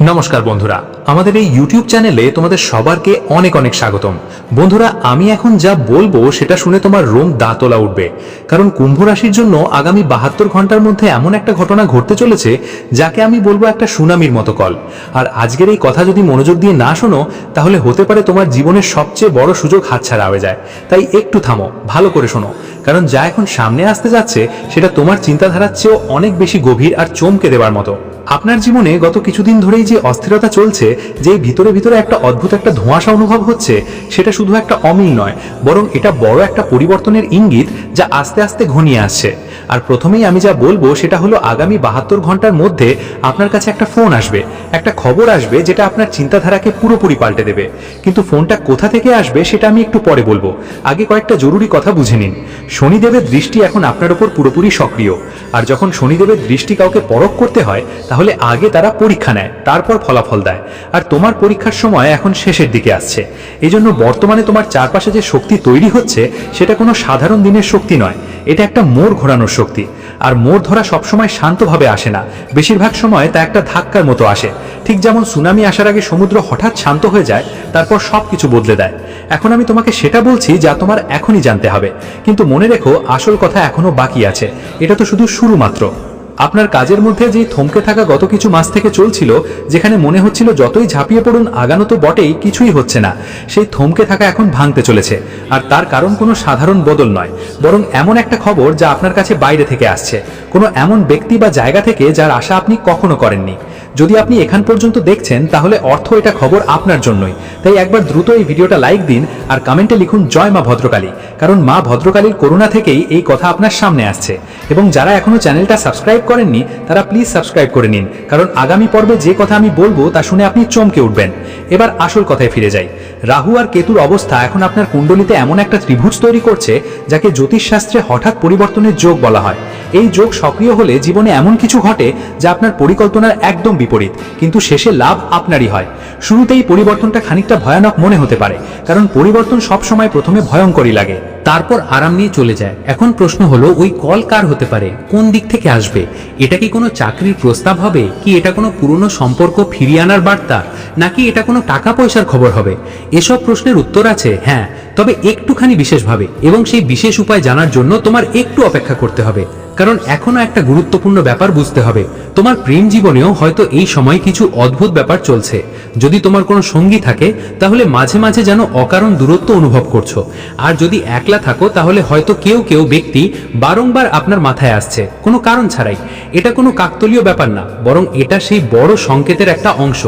নমস্কার বন্ধুরা, আমাদের এই ইউটিউব চ্যানেলে তোমাদের সবারকে অনেক অনেক স্বাগতম। বন্ধুরা, আমি এখন যা বলবো সেটা শুনে তোমার রোম দাঁতলা উঠবে, কারণ কুম্ভ রাশির জন্য আগামী 72 ঘন্টার মধ্যে এমন একটা ঘটনা ঘটতে চলেছে যাকে আমি বলবো একটা সুনামির মতো কল। আর আজকের এই কথা যদি মনোযোগ দিয়ে না শোনো তাহলে হতে পারে তোমার জীবনের সবচেয়ে বড় সুযোগ হাতছাড়া হয়ে যায়। তাই একটু থামো, ভালো করে শোনো, কারণ যা এখন সামনে আসতে যাচ্ছে সেটা তোমার চিন্তাধারার চেয়েও অনেক বেশি গভীর আর চমকে দেওয়ার মতো। আপনার জীবনে গত কিছুদিন ধরেই যে অস্থিরতা চলছে, যে ভিতরে ভিতরে একটা অদ্ভুত একটা ধোঁয়াশা অনুভব হচ্ছে, সেটা শুধু একটা অমিল নয়, বরং এটা বড় একটা পরিবর্তনের ইঙ্গিত যা আস্তে আস্তে ঘনিয়ে আসছে। আর প্রথমেই আমি যা বলবো সেটা হলো আগামী 72 ঘন্টার মধ্যে আপনার কাছে একটা ফোন আসবে, একটা খবর আসবে যেটা আপনার চিন্তাধারাকে পুরোপুরি পাল্টে দেবে। কিন্তু ফোনটা কোথা থেকে আসবে সেটা আমি একটু পরে বলবো, আগে কয়েকটা জরুরি কথা বুঝে নিন। শনিদেবের দৃষ্টি এখন আপনার উপর পুরোপুরি সক্রিয়, আর যখন শনিদেবের দৃষ্টি কাউকে পরখ করতে হয় তাহলে আগে তারা পরীক্ষা নেয়, তারপর ফলাফল দেয়। আর তোমার পরীক্ষার সময় এখন শেষের দিকে আসছে। এই জন্য বর্তমানে তোমার চারপাশে যে শক্তি তৈরি হচ্ছে সেটা কোনো সাধারণ দিনের শক্তি নয়, এটা একটা মোড় ঘোরানোর শক্তি। আর মোড় ধরা সবসময় শান্তভাবে আসে না, বেশিরভাগ সময় তা একটা ধাক্কার মতো আসে। ঠিক যেমন সুনামি আসার আগে সমুদ্র হঠাৎ শান্ত হয়ে যায়, তারপর সবকিছু বদলে দেয়। এখন আমি তোমাকে সেটা বলছি যা তোমার এখনই জানতে হবে, কিন্তু মনে রেখো আসল কথা এখনো বাকি আছে, এটা তো শুধু শুরু মাত্র। আপনার কাজের মধ্যে যেই থমকে থাকা গত কিছু মাস থেকে চলছিল, যেখানে মনে হচ্ছিল যতই ঝাঁপিয়ে পড়ুন আগানো তো বটেই, কিছুই হচ্ছে না, সেই থমকে থাকা এখন ভাঙতে চলেছে। আর তার কারণ কোনো সাধারণ বদল নয়, বরং এমন একটা খবর যা আপনার কাছে বাইরে থেকে আসছে, কোনো এমন ব্যক্তি বা জায়গা থেকে যার আশা আপনি কখনো করেননি। যদি আপনি এখান পর্যন্ত দেখছেন তাহলে অর্থ এটা খবর আপনার জন্যই। তাই একবার দ্রুত এই ভিডিওটা লাইক দিন আর কমেন্টে লিখুন জয় মা ভদ্রকালী, কারণ মা ভদ্রকালীর করুণা থেকেই এই কথা আপনার সামনে আসছে। এবং যারা এখনো চ্যানেলটা সাবস্ক্রাইব করেননি তারা প্লিজ সাবস্ক্রাইব করে নিন, কারণ আগামী পর্বে যে কথা আমি বলবো তা শুনে আপনি চমকে উঠবেন। এবার আসল কথায় ফিরে যাই। রাহু আর কেতুর অবস্থা এখন আপনার কুণ্ডলিতে এমন একটা ত্রিভুজ তৈরি করছে যাকে জ্যোতিষশাস্ত্রে হঠাৎ পরিবর্তনের যোগ বলা হয়। এই যোগ সক্রিয় হলে জীবনে এমন কিছু ঘটে যা আপনার পরিকল্পনার একদম বিপরীত, কিন্তু শেষে লাভ আপনারই হয়। শুরুতেই পরিবর্তনটা খানিকটা ভয়ানক মনে হতে পারে, কারণ পরিবর্তন সবসময় প্রথমে ভয়ঙ্করই লাগে, তারপর আরাম নিয়ে চলে যায়। এখন প্রশ্ন হলো ওই কল কার হতে পারে, কোন দিক থেকে আসবে? এটা কি কোনো চাকরির প্রস্তাব হবে, কি এটা কোনো পুরনো সম্পর্ক ফিরিয়ে আনার বার্তা, নাকি এটা কোনো টাকা পয়সার খবর হবে? এসব প্রশ্নের উত্তর আছে, হ্যাঁ, তবে একটুখানি বিশেষভাবে, এবং সেই বিশেষ উপায় জানার জন্য তোমার একটু অপেক্ষা করতে হবে, কারণ এখনো একটা গুরুত্বপূর্ণ ব্যাপার বুঝতে হবে। তোমার প্রেম জীবনেও হয়তো এই সময় কিছু অদ্ভুত ব্যাপার চলছে। যদি তোমার কোনো সঙ্গী থাকে তাহলে মাঝে মাঝে যেন অকারণ দূরত্ব অনুভব করছো, আর যদি একলা থাকো তাহলে হয়তো কেউ কেউ ব্যক্তি বারংবার আপনার মাথায় আসছে কোনো কারণ ছাড়াই। এটা কোনো কাকতালীয় ব্যাপার না, বরং এটা সেই বড় সংকেতের একটা অংশ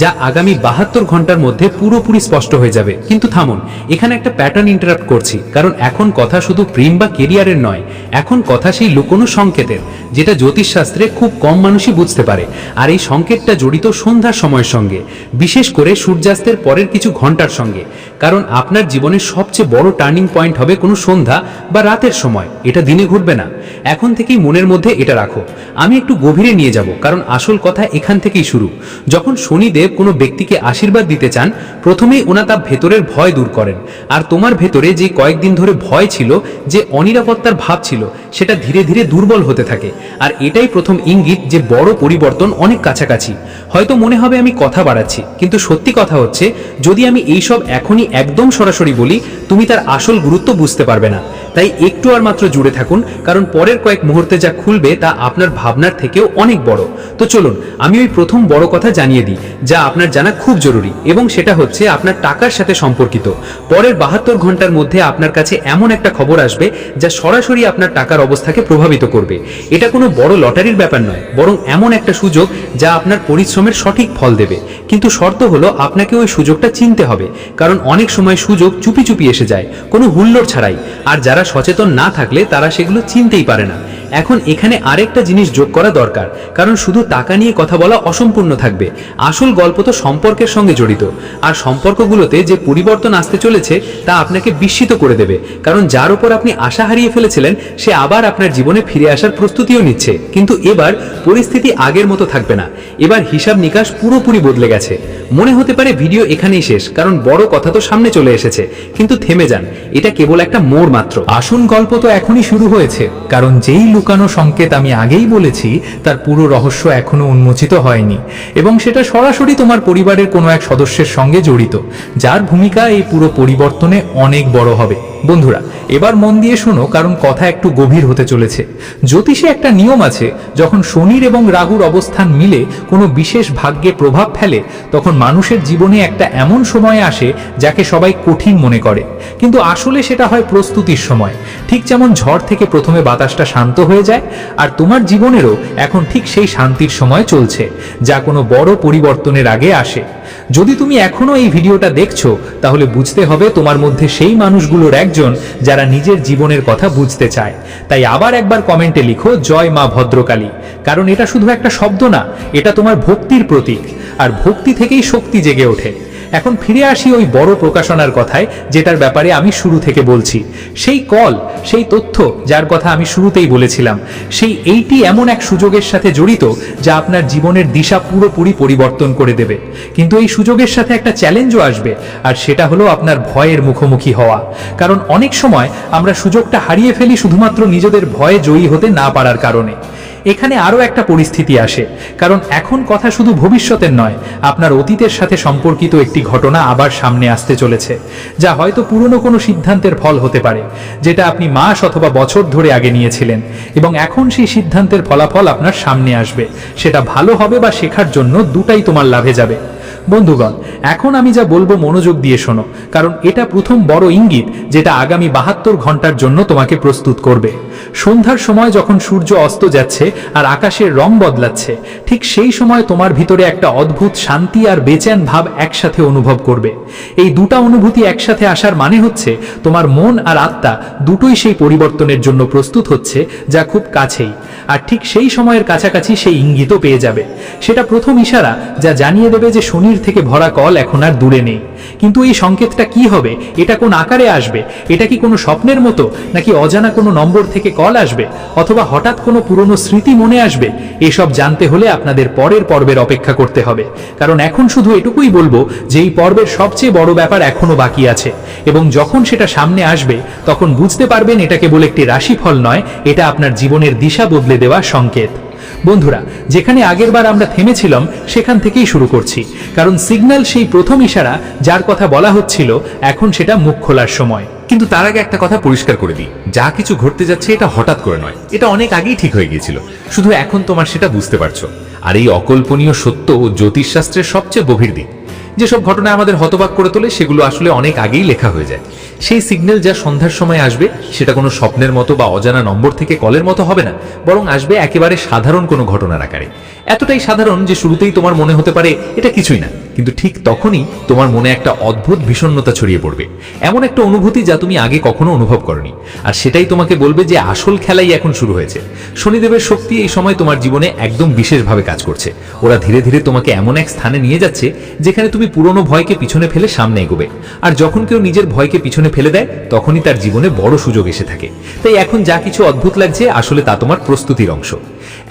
যা আগামী 72 ঘন্টার মধ্যে পুরোপুরি স্পষ্ট হয়ে যাবে। কিন্তু থামুন, এখানে একটা প্যাটার্ন ইন্টারাপ্ট করছি, কারণ এখন কথা শুধু প্রেম বা কেরিয়ারের নয়, এখন কথা সেই লুকোনো সংকেতের, যেটা জ্যোতিষশাস্ত্রে খুব কম মানুষই বুঝতে পারে। আর এই সংকেতটা জড়িত সন্ধ্যার সময়ের সঙ্গে, বিশেষ করে সূর্যাস্তের পরের কিছু ঘন্টার সঙ্গে, কারণ আপনার জীবনের সবচেয়ে বড় টার্নিং পয়েন্ট হবে কোনো সন্ধ্যা বা রাতের সময়, এটা দিনে ঘটবে না। এখন থেকেই মনের মধ্যে এটা রাখো। আমি একটু গভীরে নিয়ে যাব, কারণ আসল কথা এখান থেকেই শুরু। যখন শনিদেব কোনো ব্যক্তিকে আশীর্বাদ দিতে চান, প্রথমেই ওনা তার ভেতরের ভয় দূর করেন। আর তোমার ভেতরে যে কয়েকদিন ধরে ভয় ছিল, যে অনিরাপত্তার ভাব ছিল, সেটা ধীরে ধীরে দুর্বল হতে থাকে। আর এটাই প্রথম ইঙ্গিত যে বড় পরিবর্তন অনেক কাছাকাছি। হয়তো মনে হবে আমি কথা বাড়াচ্ছি, কিন্তু সত্যি কথা হচ্ছে যদি আমি এইসব এখনই একদম সরাসরি বলি তুমি তার আসল গুরুত্ব বুঝতে পারবে না। তাই একটু আর মাত্র জুড়ে থাকুন, কারণ পরের কয়েক মুহূর্তে যা খুলবে তা আপনার ভাবনার থেকেও অনেক বড়। তো চলুন আমি ওই প্রথম বড় কথা জানিয়ে দিই, যা আপনার জানা খুব জরুরি, এবং সেটা হচ্ছে আপনার টাকার সাথে সম্পর্কিত। পরের 72 ঘন্টার মধ্যে আপনার কাছে এমন একটা খবর আসবে যা সরাসরি আপনার টাকার অবস্থাকে প্রভাবিত করবে। এটা কোনো বড় লটারির ব্যাপার নয়, বরং এমন একটা সুযোগ যা আপনার পরিশ্রমের সঠিক ফল দেবে। কিন্তু শর্ত হলো আপনাকে ওই সুযোগটা চিনতে হবে, কারণ অনেক সময় সুযোগ চুপি চুপি এসে যায়, কোনো হুল্লোড় ছাড়াই, আর যারা সচেতন না থাকলে তারা সেগুলো চিনতেই পারে না। এখন এখানে আরেকটা জিনিস যোগ করা দরকার, কারণ শুধু টাকা নিয়ে কথা বলা অসম্পূর্ণ থাকবে। আসল গল্প তো সম্পর্কের সঙ্গে জড়িত, আর সম্পর্কগুলোতে যে পরিবর্তন আসতে চলেছে তা আপনাকে বিস্মিত করে দেবে, কারণ যার উপর আপনি আশা হারিয়ে ফেলেছিলেন সে আবার আপনার জীবনে ফিরে আসার প্রস্তুতিও নিচ্ছে। কিন্তু এবার পরিস্থিতি আগের মতো থাকবে না, এবার হিসাব নিকাশ পুরোপুরি বদলে গেছে। মনে হতে পারে ভিডিও এখানেই শেষ, কারণ বড় কথা তো সামনে চলে এসেছে, কিন্তু থেমে যান, এটা কেবল একটা মোড় মাত্র। আসল গল্প তো এখনই শুরু হয়েছে, কারণ যেই লুকানো সংকেত আমি আগেই বলেছি তার পুরো রহস্য এখনো উন্মোচিত হয়নি, এবং সেটা সরাসরি তোমার পরিবারের কোনো এক সদস্যের সঙ্গে জড়িত, যার ভূমিকা এই পুরো পরিবর্তনে অনেক বড় হবে। বন্ধুরা, এবার মন দিয়ে শোনো, কারণ কথা একটু গভীর হতে চলেছে। জ্যোতিষে একটা নিয়ম আছে, যখন শনির এবং রাহুর অবস্থান মিলে কোনো বিশেষ ভাগ্যে প্রভাব ফেলে, তখন মানুষের জীবনে একটা এমন সময় আসে যাকে সবাই কঠিন মনে করে, কিন্তু আসলে সেটা হয় প্রস্তুতির সময়। ঠিক যেমন ঝড় থেকে প্রথমে বাতাসটা শান্ত হয়ে যায়, আর তোমার জীবনেরও এখন ঠিক সেই শান্তির সময় চলছে, যা কোনো বড় পরিবর্তনের আগে আসে। যদি তুমি এখনো এই ভিডিওটা দেখছো, তাহলে বুঝতে হবে তোমার মধ্যে সেই মানুষগুলোর একজন যারা নিজের জীবনের কথা বুঝতে চায়। তাই আবার একবার কমেন্টে লিখো জয় মা ভদ্রকালী, কারণ এটা শুধু একটা শব্দ না, এটা তোমার ভক্তির প্রতীক, আর ভক্তি থেকেই শক্তি জেগে ওঠে। এখন ফিরে আসি ওই বড় প্রকাশনার কথায়, যেটার ব্যাপারে আমি শুরু থেকে বলছি। সেই কল, সেই তথ্য যার কথা আমি শুরুতেই বলেছিলাম, এইটি এমন এক সুযোগের সাথে জড়িত যা আপনার জীবনের দিশা পুরোপুরি পরিবর্তন করে দেবে। কিন্তু এই সুযোগের সাথে একটা চ্যালেঞ্জও আসবে, আর সেটা হলো আপনার ভয়ের মুখোমুখি হওয়া। কারণ অনেক সময় আমরা সুযোগটা হারিয়ে ফেলি শুধুমাত্র নিজেদের ভয়ে জয়ী হতে না পারার কারণে। এখানে আরও একটা পরিস্থিতি আসে, কারণ এখন কথা শুধু ভবিষ্যতের নয়, আপনার অতীতের সাথে সম্পর্কিত একটি ঘটনা আবার সামনে আসতে চলেছে, যা হয়তো পুরনো কোনো সিদ্ধান্তের ফল হতে পারে, যেটা আপনি মাস অথবা বছর ধরে আগে নিয়েছিলেন, এবং এখন সেই সিদ্ধান্তের ফলাফল আপনার সামনে আসবে। সেটা ভালো হবে বা শেখার জন্য, দুটাই তোমার লাভে যাবে। বন্ধুগণ, এখন আমি যা বলবো মনোযোগ দিয়ে শোনো, কারণ এটা প্রথম বড় ইঙ্গিত যেটা আগামী 72 ঘন্টার জন্য তোমাকে প্রস্তুত করবে। সন্ধ্যার সময় যখন সূর্য অস্ত যাচ্ছে আর আকাশের রং বদলাচ্ছে, ঠিক সেই সময় তোমার ভিতরে একটা অদ্ভুত শান্তি আর বেচেন ভাব একসাথে অনুভব করবে। এই দুটা অনুভূতি একসাথে আসার মানে হচ্ছে তোমার মন আর আত্মা দুটোই সেই পরিবর্তনের জন্য প্রস্তুত হচ্ছে, যা খুব কাছেই। আর ঠিক সেই সময়ের কাছাকাছি সেই ইঙ্গিতও পেয়ে যাবে। সেটা প্রথম ইশারা যা জানিয়ে দেবে যে শনির থেকে ভরা কল এখন আর দূরে নেই। কিন্তু এই সংকেতটা কি হবে, এটা কোন আকারে আসবে, এটা কি কোনো স্বপ্নের মতো, নাকি অজানা কোনো নম্বর থেকে কল আসবে, অথবা হঠাৎ কোনো পুরনো স্মৃতি মনে আসবে, এসব জানতে হলে আপনাদের পরের পর্বের অপেক্ষা করতে হবে। কারণ এখন শুধু এটুকুই বলবো যে এই পর্বের সবচেয়ে বড় ব্যাপার এখনো বাকি আছে, এবং যখন সেটা সামনে আসবে তখন বুঝতে পারবেন এটা কেবল একটি রাশিফল নয়, এটা আপনার জীবনের দিশা বদলে দেওয়া সংকেত। বন্ধুরা, যেখানে আগেরবার আমরা থেমেছিলাম সেখান থেকেই শুরু করছি, কারণ সিগন্যাল, সেই প্রথম ইশারা যার কথা বলা হচ্ছিল, এখন সেটা মুখ খোলার সময়। কিন্তু তার আগে একটা কথা পরিষ্কার করে দিই, যা কিছু ঘটতে যাচ্ছে এটা হঠাৎ করে নয়, এটা অনেক আগেই ঠিক হয়ে গিয়েছিল, শুধু এখন তোমার সেটা বুঝতে পারছো। আর এই অকল্পনীয় সত্য ও জ্যোতিষশাস্ত্রের সবচেয়ে গভীর দিক, যেসব ঘটনা আমাদের হতবাক করে তোলে, সেগুলো আসলে অনেক আগেই লেখা হয়ে যায়। সেই সিগন্যাল যা সন্ধ্যার সময় আসবে, সেটা কোনো স্বপ্নের মতো বা অজানা নম্বর থেকে কলের মতো হবে না, বরং আসবে একেবারে সাধারণ কোনো ঘটনার আকারে। এতটাই সাধারণ যে শুরুতেই তোমার মনে হতে পারে এটা কিছুই না, কিন্তু ঠিক তখনই তোমার মনে একটা অদ্ভুত বিষণ্ণতা ছড়িয়ে পড়বে, এমন একটা অনুভূতি যা তুমি আগে কখনো অনুভব করনি। আর সেটাই তোমাকে বলবে যে আসল খেলাই এখন শুরু হয়েছে। শনিদেবের শক্তি এই সময় তোমার জীবনে একদম বিশেষভাবে কাজ করছে। ওরা ধীরে ধীরে তোমাকে এমন এক স্থানে নিয়ে যাচ্ছে যেখানে তুমি পুরনো ভয়কে পিছনে ফেলে সামনে এগোবে। আর যখন কেউ নিজের ভয়কে পিছনে ফেলে দেয়, তখনই তার জীবনে বড় সুযোগ এসে থাকে। তাই এখন যা কিছু অদ্ভুত লাগছে, আসলে তা তোমার প্রস্তুতির অংশ।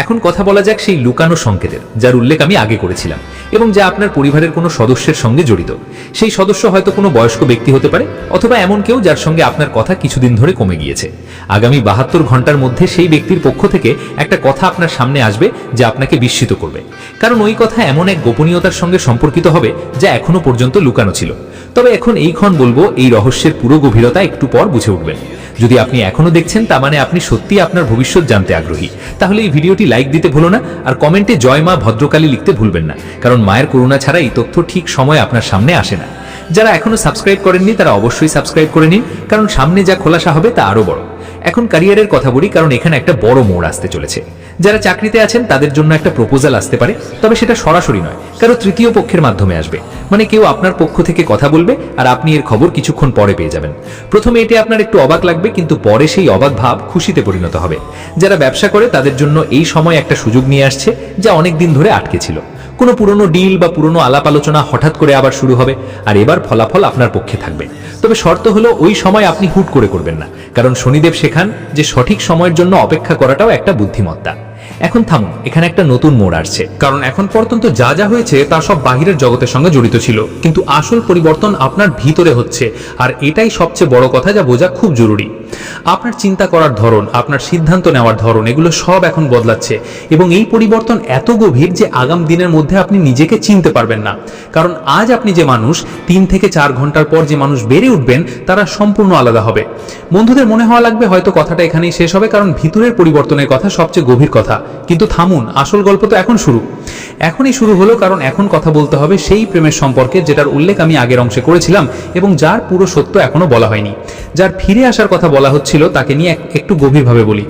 এখন কথা বলা যাক সেই লুকানো সংকেতের, যার উল্লেখ আমি আগে করেছিলাম, এবং যা আপনার পরিবারের কোনো সদস্যের সঙ্গে জড়িত। সেই সদস্য হয়তো কোনো বয়স্ক ব্যক্তি হতে পারে, অথবা এমন কেউ যার সঙ্গে আপনার কথা কিছুদিন ধরে কমে গিয়েছে। আগামী 72 ঘন্টার মধ্যে সেই ব্যক্তির পক্ষ থেকে একটা কথা আপনার সামনে আসবে যা আপনাকে বিস্মিত করবে, কারণ ওই কথা এমন এক গোপনীয়তার সঙ্গে সম্পর্কিত হবে যা এখনো পর্যন্ত লুকানো ছিল। তবে এখন এইক্ষণ বলবো, এই রহস্যের পুরো গভীরতা একটু পর বুঝে উঠবেন। যদি আপনি এখনো দেখছেন, তা মানে আপনি সত্যিই আপনার ভবিষ্যৎ জানতে আগ্রহী। তাহলে এই ভিডিওটি লাইক দিতে ভুলো না, আর কমেন্টে জয় মা ভদ্রকালী লিখতে ভুলবেন না, কারণ মায়ের করুণা ছাড়া এই তথ্য ঠিক সময় আপনার সামনে আসে না। যারা এখনো সাবস্ক্রাইব করেননি তারা অবশ্যই সাবস্ক্রাইব করে নিন, কারণ সামনে যা খোলাসা হবে তা আরো বড়। এখন ক্যারিয়ারের কথা বলি, কারণ এখানে একটা বড় মোড় আসতে চলেছে। যারা চাকরিতে আছেন তাদের জন্য একটা প্রপোজাল আসতে পারে, তবে সেটা সরাসরি নয়, কারো তৃতীয় পক্ষের মাধ্যমে আসবে। মানে কেউ আপনার পক্ষ থেকে কথা বলবে, আর আপনি এর খবর কিছুক্ষণ পরে পেয়ে যাবেন। প্রথমে এটা আপনার একটু অবাক লাগবে, কিন্তু পরে সেই অবাক ভাব খুশিতে পরিণত হবে। যারা ব্যবসা করে তাদের জন্য এই সময় একটা সুযোগ নিয়ে আসছে যা অনেক দিন ধরে আটকে ছিল। কোনো পুরনো ডিল বা পুরনো আলাপ আলোচনা হঠাৎ করে আবার শুরু হবে, আর এবার ফলাফল আপনার পক্ষে থাকবে। তবে শর্ত হলো, ওই সময় আপনি হুট করে করবেন না, কারণ শনিদেব শেখান যে সঠিক সময়ের জন্য অপেক্ষা করাটাও একটা বুদ্ধিমত্তা। এখন থামুন, এখানে একটা নতুন মোড় আসছে। কারণ এখন পর্যন্ত যা যা হয়েছে তা সব বাহিরের জগতের সঙ্গে জড়িত ছিল, কিন্তু আসল পরিবর্তন আপনার ভিতরে হচ্ছে। আর এটাই সবচেয়ে বড় কথা, যা বোঝা খুব জরুরি। আপনার চিন্তা করার ধরন, আপনার সিদ্ধান্ত নেওয়ার ধরন, এগুলো সব এখন বদলাচ্ছে। এবং এই পরিবর্তন এত গভীর যে আগামী দিনের মধ্যে আপনি নিজেকে চিনতে পারবেন না। কারণ আজ আপনি যে মানুষ, 3 থেকে 4 ঘন্টার পর যে মানুষ বেড়ে উঠবেন, তারা সম্পূর্ণ আলাদা হবে। বন্ধুদের মনে হওয়া লাগবে হয়তো কথাটা এখানেই শেষ হবে, কারণ ভিতরের পরিবর্তনের কথা সবচেয়ে গভীর কথা। কিন্তু থামুন, আসল গল্প তো এখন শুরু। এখনই শুরু হলো, কারণ এখন কথা বলতে হবে সেই প্রেমের সম্পর্কে যেটার উল্লেখ আমি আগের অংশে করেছিলাম এবং যার পুরো সত্য এখনো বলা হয়নি। যার ফিরে আসার কথা বলা হচ্ছিল, তাকে নিয়ে একটু গভীরভাবে বলি।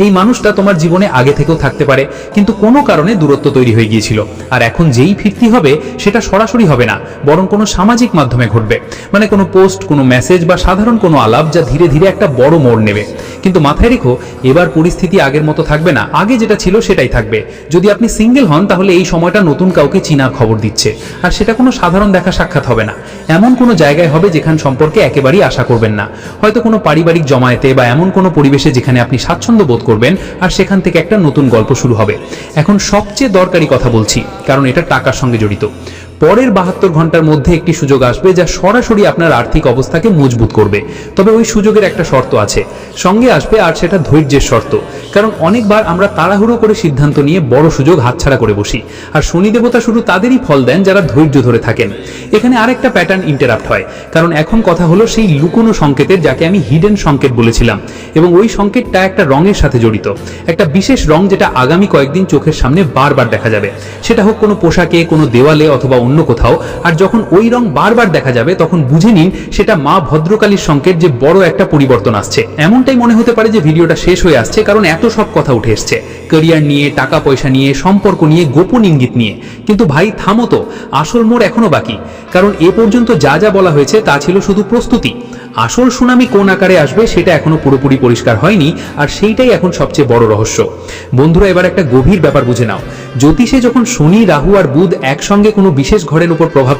এই মানুষটা তোমার জীবনে আগে থেকেও থাকতে পারে, কিন্তু কোনো কারণে দূরত্ব তৈরি হয়ে গিয়েছিল। আর এখন যেই ফিরতি হবে, সেটা সরাসরি হবে না, বরং কোনো সামাজিক মাধ্যমে ঘটবে। মানে কোনো পোস্ট, কোনো মেসেজ বা সাধারণ কোনো আলাপ, যা ধীরে ধীরে একটা বড় মোড় নেবে। কিন্তু মাথায় রেখো, এবার পরিস্থিতি আগের মতো থাকবে না, আগে যেটা ছিল সেটাই থাকবে। যদি আপনি সিঙ্গেল হন, তাহলে এই সময়টা নতুন কাউকে চিনার খবর দিচ্ছে। আর সেটা কোনো সাধারণ দেখা সাক্ষাৎ হবে না, এমন কোনো জায়গায় হবে যেখান সম্পর্কে একেবারেই আশা করবেন না। হয়তো কোনো পারিবারিক জমায়েতে বা এমন কোনো পরিবেশে যেখানে আপনি স্বাচ্ছন্দ্য বোধ করবেন, আর সেখান থেকে একটা নতুন গল্প শুরু হবে। এখন সবচেয়ে দরকারি কথা বলছি, কারণ এটা টাকার সঙ্গে জড়িত। পরের 72 ঘন্টার মধ্যে একটি সুযোগ আসবে, যা সরাসরি আপনার আর্থিক অবস্থাকে মজবুত করবে। তবে ওই সুযোগের একটা শর্ত আছে, সঙ্গে আসবে, আর সেটা ধৈর্যের শর্ত। কারণ অনেকবার আমরা তাড়াহুড়ো করে সিদ্ধান্ত নিয়ে বড় সুযোগ হাতছাড়া করে বসি, আর শনি দেবতা শুধু তাদেরই ফল দেন যারা ধৈর্য ধরে থাকেন। এখানে আরেকটা প্যাটার্ন ইন্টারাপ্ট হয়, কারণ এখন কথা হলো সেই লুকোনো সংকেতের, যাকে আমি হিডেন সংকেত বলেছিলাম। এবং ওই সংকেতটা একটা রঙের সাথে জড়িত, একটা বিশেষ রং, যেটা আগামী কয়েকদিন চোখের সামনে বারবার দেখা যাবে। সেটা হোক কোনো পোশাকে, কোনো দেওয়ালে, অথবা অন্য কোথাও। আর যখন ওই রং বারবার দেখা যাবে, তখন বুঝে নিন সেটা মা ভদ্রকালীর সংকেত যে বড় একটা পরিবর্তন আসছে। এমনটাই মনে হতে পারে যে ভিডিওটা শেষ হয়ে আসছে, কারণ এত সব কথা উঠে এসছে, ক্যারিয়ার নিয়ে, টাকা পয়সা নিয়ে, সম্পর্ক নিয়ে, গোপন ইঙ্গিত নিয়ে। কিন্তু ভাই থামো তো, আসল মোড় এখনো বাকি। কারণ এ পর্যন্ত যা যা বলা হয়েছে তা ছিল শুধু প্রস্তুতি। আসল সুনামি কোন আকারে আসবে সেটা এখনো পুরোপুরি পরিষ্কার হয়নি, আর সেইটাই এখন সবচেয়ে বড় রহস্য। বন্ধুরা, এবার একটা গভীর ব্যাপার বুঝে নাও। জ্যোতিষে যখন শনি, রাহু আর বুধ একসঙ্গে কোনো বিশেষ ঘরের উপর প্রভাব